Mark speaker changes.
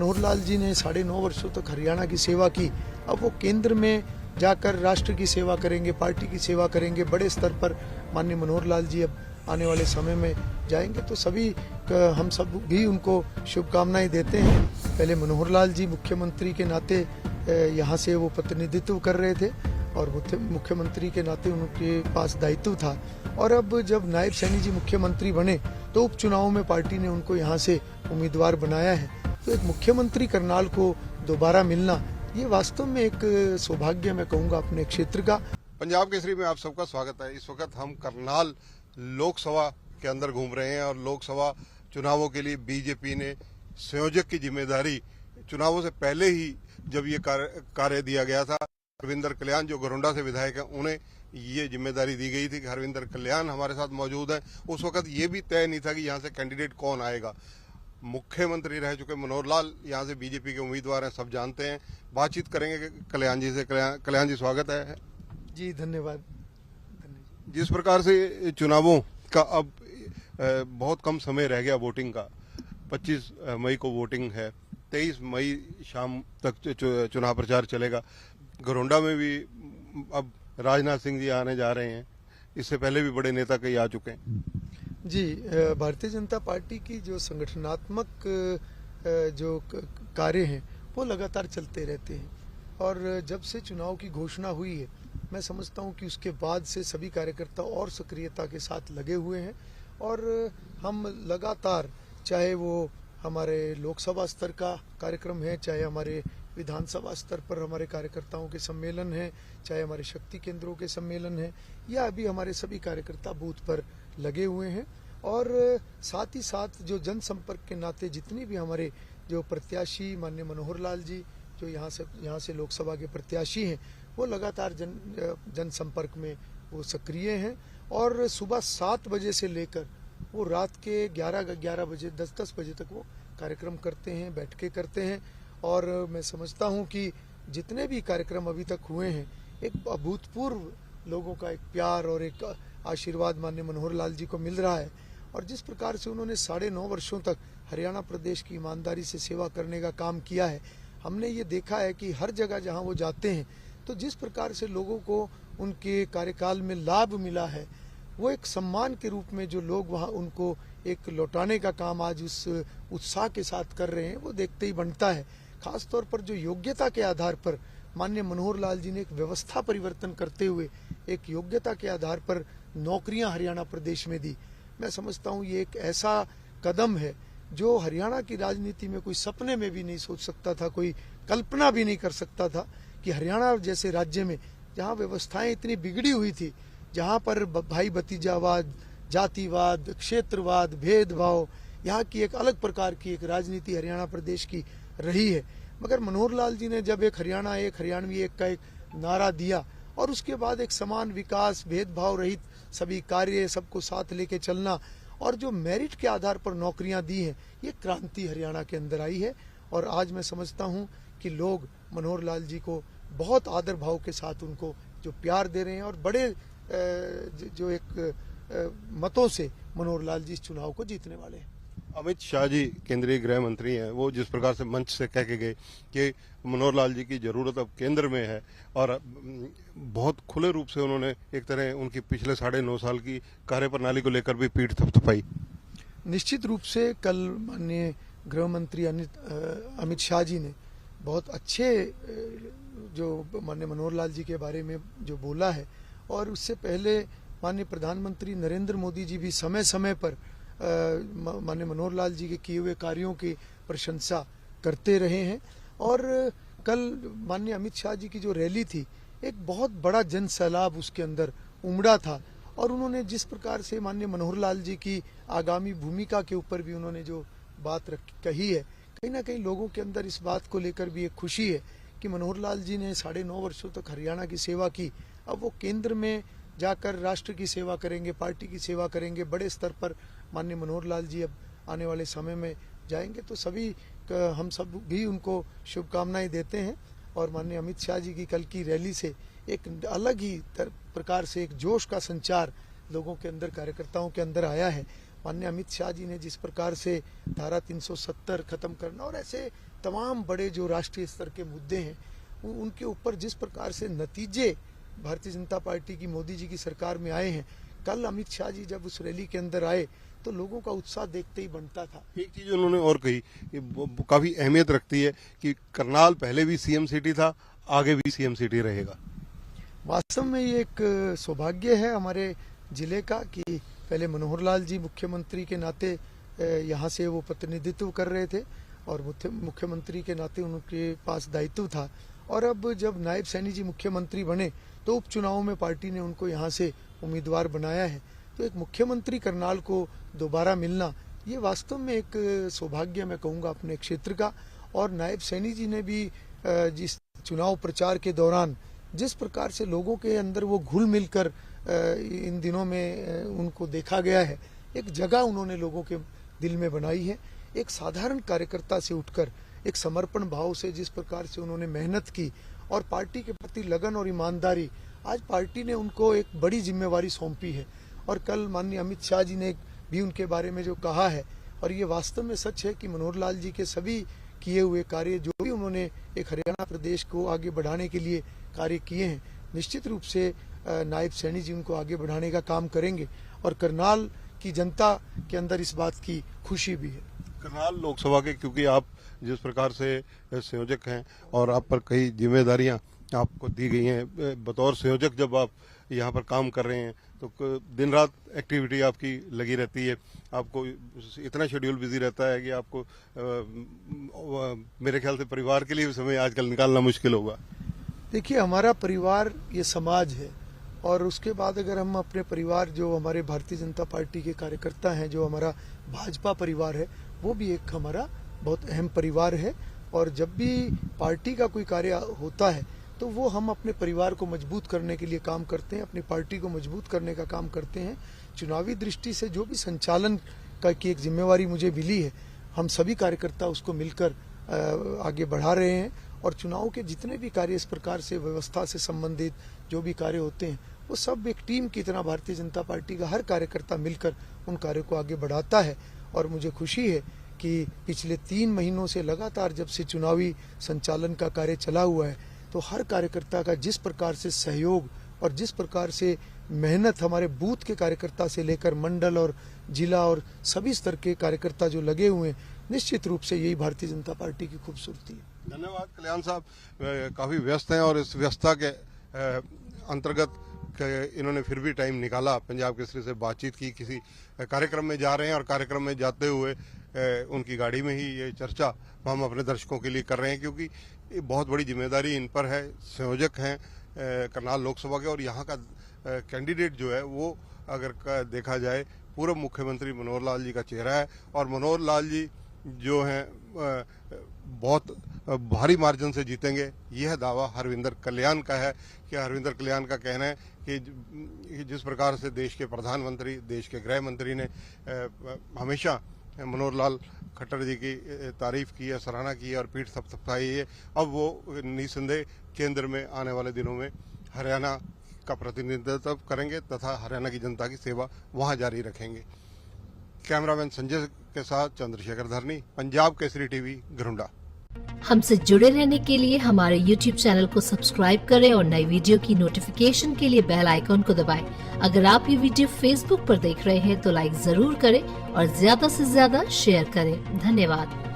Speaker 1: मनोहर लाल जी ने 9.5 वर्षों तक हरियाणा की सेवा की। अब वो केंद्र में जाकर राष्ट्र की सेवा करेंगे, पार्टी की सेवा करेंगे। बड़े स्तर पर माननीय मनोहर लाल जी अब आने वाले समय में जाएंगे, तो सभी हम सब भी उनको शुभकामनाएं देते हैं। पहले मनोहर लाल जी मुख्यमंत्री के नाते यहाँ से वो प्रतिनिधित्व कर रहे थे और मुख्यमंत्री के नाते उनके पास दायित्व था, और अब जब नायब सैनी जी मुख्यमंत्री बने तो उपचुनाव में पार्टी ने उनको यहाँ से उम्मीदवार बनाया है। तो एक मुख्यमंत्री करनाल को दोबारा मिलना, ये वास्तव में एक सौभाग्य मैं कहूँगा अपने क्षेत्र का।
Speaker 2: पंजाब केसरी में आप सबका स्वागत है। इस वक्त हम करनाल लोकसभा के अंदर घूम रहे हैं और लोकसभा चुनावों के लिए बीजेपी ने संयोजक की जिम्मेदारी चुनावों से पहले ही जब ये कार्य दिया गया था, हरविंदर कल्याण जो घरोंडा से विधायक हैं, उन्हें ये जिम्मेदारी दी गई थी कि हरविंदर कल्याण हमारे साथ मौजूद हैं। उस वक्त ये भी तय नहीं था कि यहाँ से कैंडिडेट कौन आएगा। मुख्यमंत्री रह चुके मनोहर लाल यहाँ से बीजेपी के उम्मीदवार हैं, सब जानते हैं। बातचीत करेंगे कल्याण जी से। कल्याण जी, स्वागत है।
Speaker 1: जी धन्यवाद।
Speaker 2: जिस प्रकार से चुनावों का अब बहुत कम समय रह गया वोटिंग का, 25 मई को वोटिंग है, 23 मई शाम तक चुनाव प्रचार चलेगा। घरोंडा में भी अब राजनाथ सिंह जी आने जा रहे हैं, इससे पहले भी बड़े नेता कई आ चुके हैं।
Speaker 1: जी, भारतीय जनता पार्टी की जो संगठनात्मक जो कार्य हैं वो लगातार चलते रहते हैं, और जब से चुनाव की घोषणा हुई है मैं समझता हूं कि उसके बाद से सभी कार्यकर्ता और सक्रियता के साथ लगे हुए हैं, और हम लगातार, चाहे वो हमारे लोकसभा स्तर का कार्यक्रम है, चाहे हमारे विधानसभा स्तर पर हमारे कार्यकर्ताओं के सम्मेलन हैं, चाहे हमारे शक्ति केंद्रों के सम्मेलन हैं, या अभी हमारे सभी कार्यकर्ता बूथ पर लगे हुए हैं। और साथ ही साथ जो जनसंपर्क के नाते जितनी भी हमारे जो प्रत्याशी माननीय मनोहर लाल जी जो यहाँ से लोकसभा के प्रत्याशी हैं, वो लगातार जनसंपर्क में वो सक्रिय हैं, और सुबह 7 बजे से लेकर वो रात के 11 बजे 10 बजे तक वो कार्यक्रम करते हैं, बैठकें करते हैं। और मैं समझता हूं कि जितने भी कार्यक्रम अभी तक हुए हैं, एक अभूतपूर्व लोगों का एक प्यार और एक आशीर्वाद माननीय मनोहर लाल जी को मिल रहा है। और जिस प्रकार से उन्होंने 9.5 वर्षों तक हरियाणा प्रदेश की ईमानदारी से सेवा करने का काम किया है, हमने ये देखा है कि हर जगह जहां वो जाते हैं तो जिस प्रकार से लोगों को उनके कार्यकाल में लाभ मिला है, वो एक सम्मान के रूप में जो लोग वहाँ उनको एक लौटाने का काम आज उस उत्साह के साथ कर रहे हैं, वो देखते ही बनता है। खासतौर पर जो योग्यता के आधार पर माननीय मनोहर लाल जी ने एक व्यवस्था परिवर्तन करते हुए एक योग्यता के आधार पर नौकरियां हरियाणा प्रदेश में दी। मैं समझता हूं ये एक ऐसा कदम है जो हरियाणा की राजनीति में कोई सपने में भी नहीं सोच सकता था, कोई कल्पना भी नहीं कर सकता था कि हरियाणा जैसे राज्य में जहां व्यवस्थाएं इतनी बिगड़ी हुई थी, जहां पर भाई भतीजावाद, जातिवाद, क्षेत्रवाद, भेदभाव, यहाँ की एक अलग प्रकार की एक राजनीति हरियाणा प्रदेश की रही है। मगर मनोहर लाल जी ने जब एक हरियाणा एक हरियाणवी एक का एक नारा दिया, और उसके बाद एक समान विकास, भेदभाव रहित सभी कार्य, सबको साथ लेके चलना, और जो मेरिट के आधार पर नौकरियां दी हैं, ये क्रांति हरियाणा के अंदर आई है। और आज मैं समझता हूं कि लोग मनोहर लाल जी को बहुत आदर भाव के साथ उनको जो प्यार दे रहे हैं, और बड़े जो एक मतों से मनोहर लाल जी इस चुनाव को जीतने वाले हैं।
Speaker 2: अमित शाह जी केंद्रीय गृह मंत्री हैं, वो जिस प्रकार से मंच से कह के गए कि मनोहर लाल जी की जरूरत अब केंद्र में है, और बहुत खुले रूप से उन्होंने एक तरह उनकी पिछले 9.5 साल की कार्यप्रणाली को लेकर भी पीठ थपथपाई।
Speaker 1: निश्चित रूप से कल माननीय गृह मंत्री अमित शाह जी ने बहुत अच्छे जो माननीय मनोहर लाल जी के बारे में जो बोला है, और उससे पहले माननीय प्रधानमंत्री नरेंद्र मोदी जी भी समय समय पर माननीय मनोहर लाल जी के किए हुए कार्यों की प्रशंसा करते रहे हैं। और कल माननीय अमित शाह जी की जो रैली थी, एक बहुत बड़ा जन सैलाब उसके अंदर उमड़ा था, और उन्होंने जिस प्रकार से माननीय मनोहर लाल जी की आगामी भूमिका के ऊपर भी उन्होंने जो बात कही है, कहीं ना कहीं लोगों के अंदर इस बात को लेकर भी एक खुशी है कि मनोहर लाल जी ने 9.5 वर्षों तक हरियाणा की सेवा की। अब वो केंद्र में जाकर राष्ट्र की सेवा करेंगे, पार्टी की सेवा करेंगे। बड़े स्तर पर माननीय मनोहर लाल जी अब आने वाले समय में जाएंगे, तो सभी हम सब भी उनको शुभकामनाएं देते हैं। और माननीय अमित शाह जी की कल की रैली से एक अलग ही प्रकार से एक जोश का संचार लोगों के अंदर, कार्यकर्ताओं के अंदर आया है। माननीय अमित शाह जी ने जिस प्रकार से धारा 370 खत्म करना और ऐसे तमाम बड़े जो राष्ट्रीय स्तर के मुद्दे हैं उनके ऊपर जिस प्रकार से नतीजे भारतीय जनता पार्टी की मोदी जी की सरकार में आए हैं, कल अमित शाह जी जब उस रैली के अंदर आए तो लोगों का उत्साह देखते ही बनता था।
Speaker 2: एक चीज उन्होंने और कही, काफी अहमियत रखती है कि करनाल पहले भी सीएम सिटी था, आगे भी सीएम सिटी रहेगा।
Speaker 1: वास्तव में ये एक सौभाग्य है हमारे जिले का कि पहले मनोहर लाल जी मुख्यमंत्री के नाते यहाँ से वो प्रतिनिधित्व कर रहे थे और मुख्यमंत्री के नाते उनके पास दायित्व था, और अब जब नायब सैनी जी मुख्यमंत्री बने तो उपचुनाव में पार्टी ने उनको यहाँ से उम्मीदवार बनाया है। तो एक मुख्यमंत्री करनाल को दोबारा मिलना ये वास्तव में एक सौभाग्य मैं कहूँगा अपने क्षेत्र का। और नायब सैनी जी ने भी जिस चुनाव प्रचार के दौरान जिस प्रकार से लोगों के अंदर वो घुल मिलकर इन दिनों में उनको देखा गया है, एक जगह उन्होंने लोगों के दिल में बनाई है। एक साधारण कार्यकर्ता से उठकर एक समर्पण भाव से जिस प्रकार से उन्होंने मेहनत की और पार्टी के प्रति लगन और ईमानदारी, आज पार्टी ने उनको एक बड़ी जिम्मेवारी सौंपी है। और कल माननीय अमित शाह जी ने भी उनके बारे में जो कहा है, और ये वास्तव में सच है कि मनोहर लाल जी के सभी किए हुए कार्य जो भी उन्होंने एक हरियाणा प्रदेश को आगे बढ़ाने के लिए कार्य किए हैं, निश्चित रूप से नायब सैनी जी उनको आगे बढ़ाने का काम करेंगे। और करनाल की जनता के अंदर इस बात की खुशी भी है।
Speaker 2: करनाल लोकसभा के, क्योंकि आप जिस प्रकार से संयोजक हैं और आप पर कई जिम्मेदारियां आपको दी गई हैं बतौर संयोजक, जब आप यहाँ पर काम कर रहे हैं तो दिन रात एक्टिविटी आपकी लगी रहती है, आपको इतना शेड्यूल बिजी रहता है कि आपको मेरे ख्याल से परिवार के लिए भी समय आजकल निकालना मुश्किल होगा।
Speaker 1: देखिए, हमारा परिवार ये समाज है, और उसके बाद अगर हम अपने परिवार जो हमारे भारतीय जनता पार्टी के कार्यकर्ता हैं, जो हमारा भाजपा परिवार है, वो भी एक हमारा बहुत अहम परिवार है। और जब भी पार्टी का कोई कार्य होता है तो वो हम अपने परिवार को मजबूत करने के लिए काम करते हैं, अपनी पार्टी को मजबूत करने का काम करते हैं। चुनावी दृष्टि से जो भी संचालन की एक जिम्मेवारी मुझे मिली है, हम सभी कार्यकर्ता उसको मिलकर आगे बढ़ा रहे हैं। और चुनाव के जितने भी कार्य इस प्रकार से व्यवस्था से संबंधित जो भी कार्य होते हैं, वो सब एक टीम की तरह भारतीय जनता पार्टी का हर कार्यकर्ता मिलकर उन कार्यों को आगे बढ़ाता है। और मुझे खुशी है कि पिछले 3 महीनों से लगातार जब से चुनावी संचालन का कार्य चला हुआ है, तो हर कार्यकर्ता का जिस प्रकार से सहयोग और जिस प्रकार से मेहनत हमारे बूथ के कार्यकर्ता से लेकर मंडल और जिला और सभी स्तर के कार्यकर्ता जो लगे हुए हैं, निश्चित रूप से यही भारतीय जनता पार्टी की खूबसूरती है।
Speaker 2: धन्यवाद कल्याण साहब, काफी व्यस्त हैं और इस व्यस्तता के अंतर्गत इन्होंने फिर भी टाइम निकाला, पंजाब केसरी से बातचीत की। किसी कार्यक्रम में जा रहे हैं और कार्यक्रम में जाते हुए उनकी गाड़ी में ही ये चर्चा हम अपने दर्शकों के लिए कर रहे हैं, क्योंकि ये बहुत बड़ी जिम्मेदारी इन पर है। संयोजक हैं करनाल लोकसभा के, और यहाँ का कैंडिडेट जो है वो अगर देखा जाए पूर्व मुख्यमंत्री मनोहर लाल जी का चेहरा है। और मनोहर लाल जी जो हैं बहुत भारी मार्जिन से जीतेंगे, यह दावा हरविंदर कल्याण का है। कि हरविंदर कल्याण का कहना है कि जिस प्रकार से देश के प्रधानमंत्री, देश के गृह मंत्री ने हमेशा मनोहर लाल खट्टर जी की तारीफ की है, सराहना की है और पीठ थपथपाई है, अब वो निसंदेह केंद्र में आने वाले दिनों में हरियाणा का प्रतिनिधित्व करेंगे तथा हरियाणा की जनता की सेवा वहां जारी रखेंगे। कैमरामैन संजय के साथ चंद्रशेखर धरनी, पंजाब केसरी टीवी, घरुंडा।
Speaker 3: हमसे जुड़े रहने के लिए हमारे YouTube चैनल को सब्सक्राइब करें और नई वीडियो की नोटिफिकेशन के लिए बेल आइकॉन को दबाएं। अगर आप ये वीडियो Facebook पर देख रहे हैं तो लाइक जरूर करें और ज्यादा से ज्यादा शेयर करें। धन्यवाद।